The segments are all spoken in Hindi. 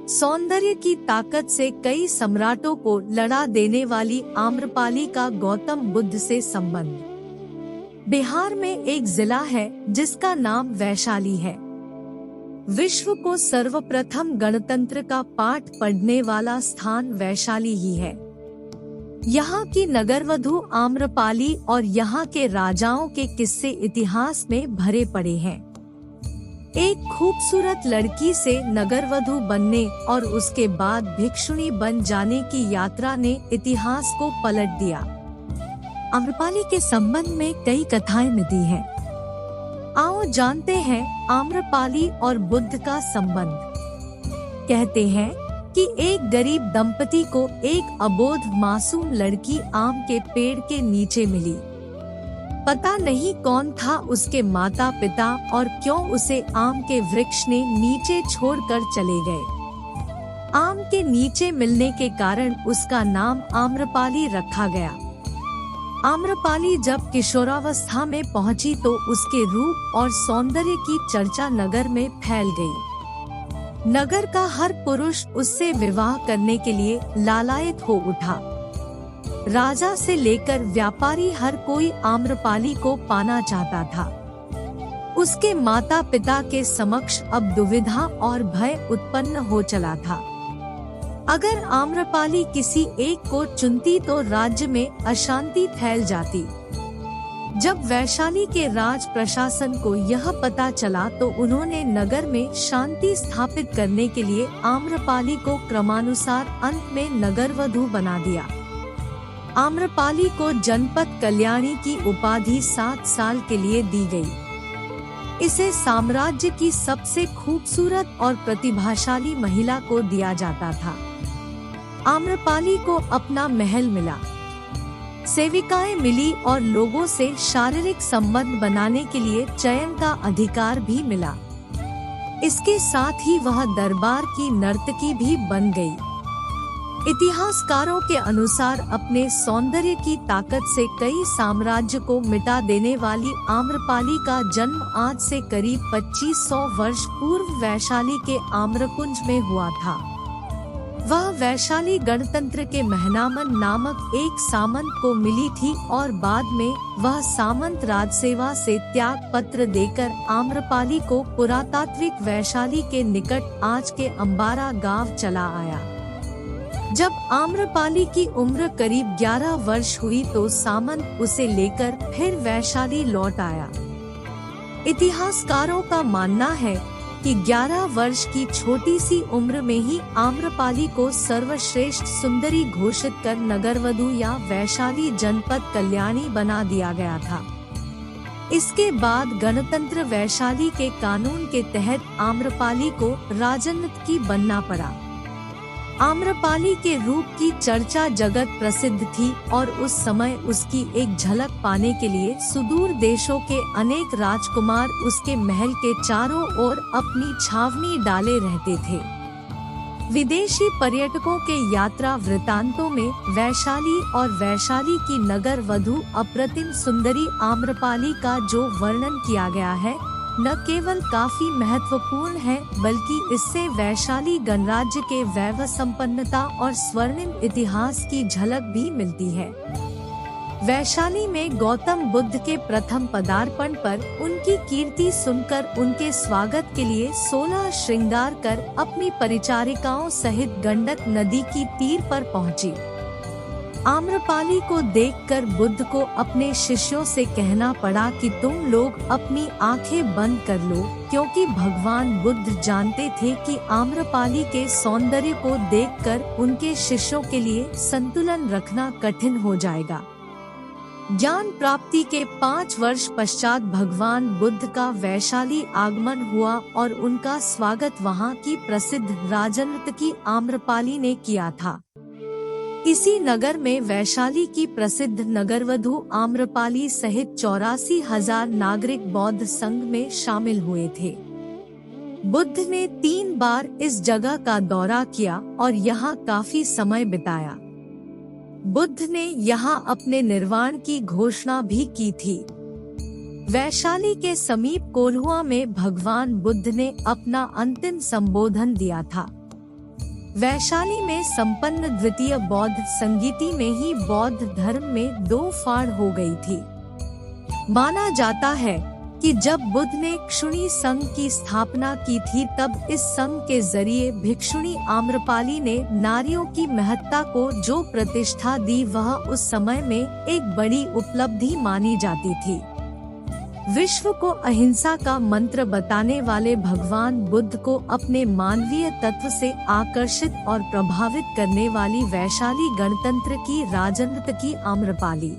सौंदर्य की ताकत से कई सम्राटों को लड़ा देने वाली आम्रपाली का गौतम बुद्ध से संबंध। बिहार में एक जिला है जिसका नाम वैशाली है। विश्व को सर्वप्रथम गणतंत्र का पाठ पढ़ने वाला स्थान वैशाली ही है। यहाँ की नगरवधु आम्रपाली और यहाँ के राजाओं के किस्से इतिहास में भरे पड़े हैं। एक खूबसूरत लड़की से नगरवधु बनने और उसके बाद भिक्षुणी बन जाने की यात्रा ने इतिहास को पलट दिया। आम्रपाली के संबंध में कई कथाएं मिलती हैं। आओ जानते हैं आम्रपाली और बुद्ध का संबंध। कहते हैं कि एक गरीब दंपति को एक अबोध मासूम लड़की आम के पेड़ के नीचे मिली। पता नहीं कौन था उसके माता पिता और क्यों उसे आम के वृक्ष ने नीचे छोड़कर चले गए। आम के नीचे मिलने के कारण उसका नाम आम्रपाली रखा गया। आम्रपाली जब किशोरावस्था में पहुंची तो उसके रूप और सौंदर्य की चर्चा नगर में फैल गई। नगर का हर पुरुष उससे विवाह करने के लिए लालायित हो उठा। राजा से लेकर व्यापारी हर कोई आम्रपाली को पाना चाहता था। उसके माता पिता के समक्ष अब दुविधा और भय उत्पन्न हो चला था। अगर आम्रपाली किसी एक को चुनती तो राज्य में अशांति फैल जाती। जब वैशाली के राज प्रशासन को यह पता चला तो उन्होंने नगर में शांति स्थापित करने के लिए आम्रपाली को क्रमानुसार अंत में नगरवधु बना दिया। आम्रपाली को जनपद कल्याणी की उपाधि 7 साल के लिए दी गई। इसे साम्राज्य की सबसे खूबसूरत और प्रतिभाशाली महिला को दिया जाता था। आम्रपाली को अपना महल मिला, सेविकाएं मिली और लोगों से शारीरिक संबंध बनाने के लिए चयन का अधिकार भी मिला। इसके साथ ही वह दरबार की नर्तकी भी बन गई। इतिहासकारों के अनुसार अपने सौंदर्य की ताकत से कई साम्राज्य को मिटा देने वाली आम्रपाली का जन्म आज से करीब 2500 वर्ष पूर्व वैशाली के आम्रकुंज में हुआ था। वह वैशाली गणतंत्र के महनामन नामक एक सामंत को मिली थी और बाद में वह सामंत राजसेवा से त्याग पत्र देकर आम्रपाली को पुरातात्विक वैशाली के निकट आज के अंबारा गांव चला आया। जब आम्रपाली की उम्र करीब 11 वर्ष हुई तो सामंत उसे लेकर फिर वैशाली लौट आया। इतिहासकारों का मानना है कि 11 वर्ष की छोटी सी उम्र में ही आम्रपाली को सर्वश्रेष्ठ सुंदरी घोषित कर नगरवधु या वैशाली जनपद कल्याणी बना दिया गया था। इसके बाद गणतंत्र वैशाली के कानून के तहत आम्रपाली को राजनयिकी बनना पड़ा। आम्रपाली के रूप की चर्चा जगत प्रसिद्ध थी और उस समय उसकी एक झलक पाने के लिए सुदूर देशों के अनेक राजकुमार उसके महल के चारों ओर अपनी छावनी डाले रहते थे। विदेशी पर्यटकों के यात्रा वृतांतों में वैशाली और वैशाली की नगर वधु अप्रतिम सुंदरी आम्रपाली का जो वर्णन किया गया है न केवल काफी महत्वपूर्ण है बल्कि इससे वैशाली गणराज्य के वैभव संपन्नता और स्वर्णिम इतिहास की झलक भी मिलती है। वैशाली में गौतम बुद्ध के प्रथम पदार्पण पर उनकी कीर्ति सुनकर उनके स्वागत के लिए 16 श्रृंगार कर अपनी परिचारिकाओं सहित गंडक नदी की तीर पर पहुंची। आम्रपाली को देखकर बुद्ध को अपने शिष्यों से कहना पड़ा कि तुम लोग अपनी आंखें बंद कर लो, क्योंकि भगवान बुद्ध जानते थे कि आम्रपाली के सौंदर्य को देखकर उनके शिष्यों के लिए संतुलन रखना कठिन हो जाएगा। ज्ञान प्राप्ति के 5 वर्ष पश्चात भगवान बुद्ध का वैशाली आगमन हुआ और उनका स्वागत वहां की प्रसिद्ध राजनर्तकी आम्रपाली ने किया था। इसी नगर में वैशाली की प्रसिद्ध नगरवधु आम्रपाली सहित 84,000 नागरिक बौद्ध संघ में शामिल हुए थे। बुद्ध ने 3 बार इस जगह का दौरा किया और यहाँ काफी समय बिताया। बुद्ध ने यहाँ अपने निर्वाण की घोषणा भी की थी। वैशाली के समीप कोल्हुआ में भगवान बुद्ध ने अपना अंतिम संबोधन दिया था। वैशाली में संपन्न द्वितीय बौद्ध संगीति में ही बौद्ध धर्म में 2 फाड़ हो गई थी। माना जाता है कि जब बुद्ध ने क्षुणी संघ की स्थापना की थी तब इस संघ के जरिए भिक्षुणी आम्रपाली ने नारियों की महत्ता को जो प्रतिष्ठा दी वह उस समय में एक बड़ी उपलब्धि मानी जाती थी। विश्व को अहिंसा का मंत्र बताने वाले भगवान बुद्ध को अपने मानवीय तत्व से आकर्षित और प्रभावित करने वाली वैशाली गणतंत्र की राजनर्तकी आम्रपाली।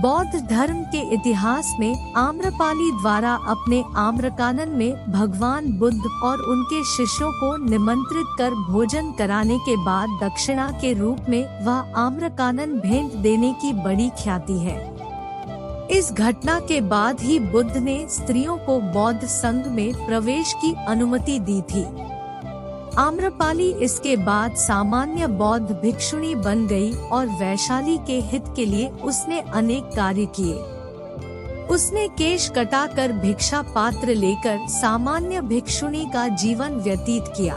बौद्ध धर्म के इतिहास में आम्रपाली द्वारा अपने आम्रकानन में भगवान बुद्ध और उनके शिष्यों को निमंत्रित कर भोजन कराने के बाद दक्षिणा के रूप में वह आम्रकानन भेंट देने की बड़ी ख्याति है। इस घटना के बाद ही बुद्ध ने स्त्रियों को बौद्ध संघ में प्रवेश की अनुमति दी थी। आम्रपाली इसके बाद सामान्य बौद्ध भिक्षुणी बन गई और वैशाली के हित के लिए उसने अनेक कार्य किए। उसने केश कटाकर भिक्षा पात्र लेकर सामान्य भिक्षुणी का जीवन व्यतीत किया।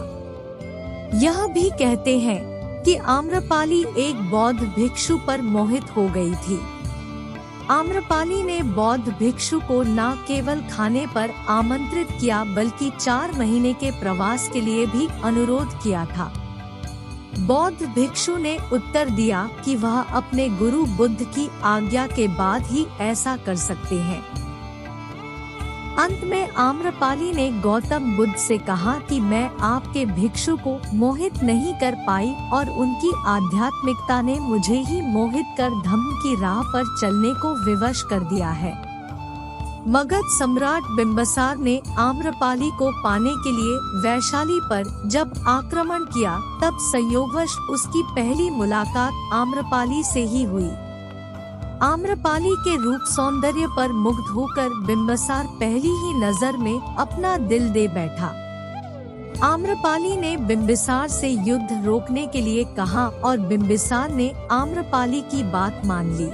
यह भी कहते हैं कि आम्रपाली एक बौद्ध भिक्षु पर मोहित हो गई थी। आम्रपाली ने बौद्ध भिक्षु को न केवल खाने पर आमंत्रित किया बल्कि 4 महीने के प्रवास के लिए भी अनुरोध किया था। बौद्ध भिक्षु ने उत्तर दिया कि वह अपने गुरु बुद्ध की आज्ञा के बाद ही ऐसा कर सकते हैं। अंत में आम्रपाली ने गौतम बुद्ध से कहा कि मैं आपके भिक्षु को मोहित नहीं कर पाई और उनकी आध्यात्मिकता ने मुझे ही मोहित कर धम्म की राह पर चलने को विवश कर दिया है। मगध सम्राट बिंबिसार ने आम्रपाली को पाने के लिए वैशाली पर जब आक्रमण किया तब संयोगवश उसकी पहली मुलाकात आम्रपाली से ही हुई। आम्रपाली के रूप सौंदर्य पर मुग्ध होकर बिंबिसार पहली ही नजर में अपना दिल दे बैठा। आम्रपाली ने बिंबिसार से युद्ध रोकने के लिए कहा और बिंबिसार ने आम्रपाली की बात मान ली।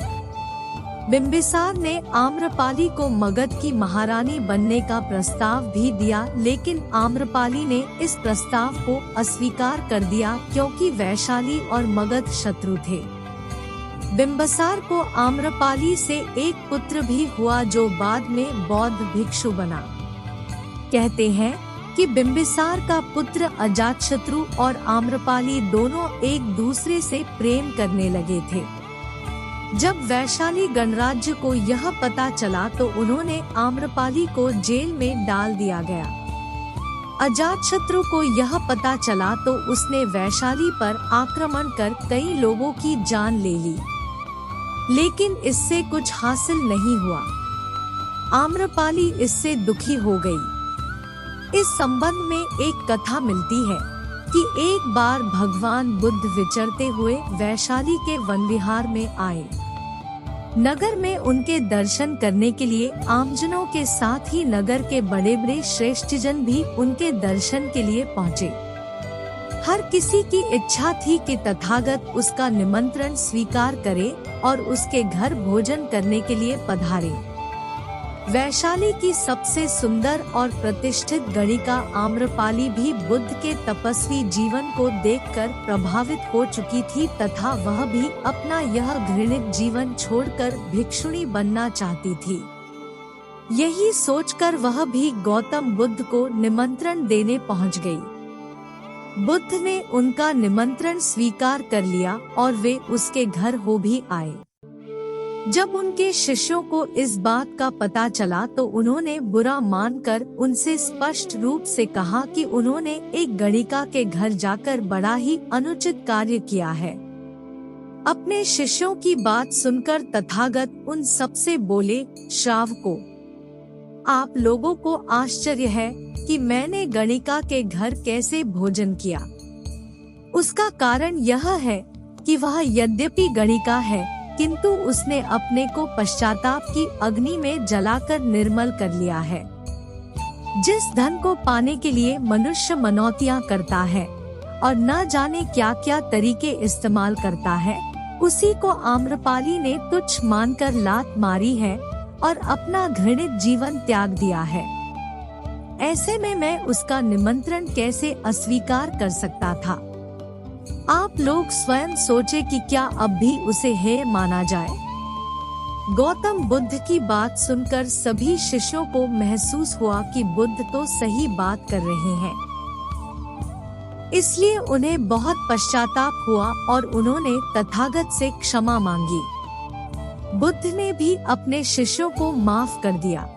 बिंबिसार ने आम्रपाली को मगध की महारानी बनने का प्रस्ताव भी दिया, लेकिन आम्रपाली ने इस प्रस्ताव को अस्वीकार कर दिया क्योंकि वैशाली और मगध शत्रु थे। बिंबिसार को आम्रपाली से एक पुत्र भी हुआ जो बाद में बौद्ध भिक्षु बना। कहते हैं कि बिंबिसार का पुत्र अजातशत्रु और आम्रपाली दोनों एक दूसरे से प्रेम करने लगे थे। जब वैशाली गणराज्य को यह पता चला तो उन्होंने आम्रपाली को जेल में डाल दिया गया। अजातशत्रु को यह पता चला तो उसने वैशाली पर आक्रमण कर कई लोगों की जान ले ली, लेकिन इससे कुछ हासिल नहीं हुआ। आम्रपाली इससे दुखी हो गई। इस संबंध में एक कथा मिलती है कि एक बार भगवान बुद्ध विचरते हुए वैशाली के वन विहार में आए। नगर में उनके दर्शन करने के लिए आमजनों के साथ ही नगर के बड़े बड़े श्रेष्ठजन भी उनके दर्शन के लिए पहुँचे। हर किसी की इच्छा थी कि तथागत उसका निमंत्रण स्वीकार करे और उसके घर भोजन करने के लिए पधारे। वैशाली की सबसे सुंदर और प्रतिष्ठित गणिका आम्रपाली भी बुद्ध के तपस्वी जीवन को देखकर प्रभावित हो चुकी थी तथा वह भी अपना यह घृणित जीवन छोड़कर भिक्षुणी बनना चाहती थी। यही सोचकर वह भी गौतम बुद्ध को निमंत्रण देने पहुंच गई। बुद्ध ने उनका निमंत्रण स्वीकार कर लिया और वे उसके घर हो भी आए। जब उनके शिष्यों को इस बात का पता चला तो उन्होंने बुरा मानकर उनसे स्पष्ट रूप से कहा कि उन्होंने एक गणिका के घर जाकर बड़ा ही अनुचित कार्य किया है। अपने शिष्यों की बात सुनकर तथागत उन सबसे बोले, श्रावकों, आप लोगों को आश्चर्य है कि मैंने गणिका के घर कैसे भोजन किया। उसका कारण यह है कि वह यद्यपि गणिका है किंतु उसने अपने को पश्चाताप की अग्नि में जलाकर निर्मल कर लिया है। जिस धन को पाने के लिए मनुष्य मनौतियां करता है और न जाने क्या क्या तरीके इस्तेमाल करता है, उसी को आम्रपाली ने तुच्छ मानकर लात मारी है और अपना घृणित जीवन त्याग दिया है। ऐसे में मैं उसका निमंत्रण कैसे अस्वीकार कर सकता था। आप लोग स्वयं सोचे कि क्या अब भी उसे हेय माना जाए। गौतम बुद्ध की बात सुनकर सभी शिष्यों को महसूस हुआ कि बुद्ध तो सही बात कर रहे हैं। इसलिए उन्हें बहुत पश्चाताप हुआ और उन्होंने तथागत से क्षमा मांगी। बुद्ध ने भी अपने शिष्यों को माफ कर दिया।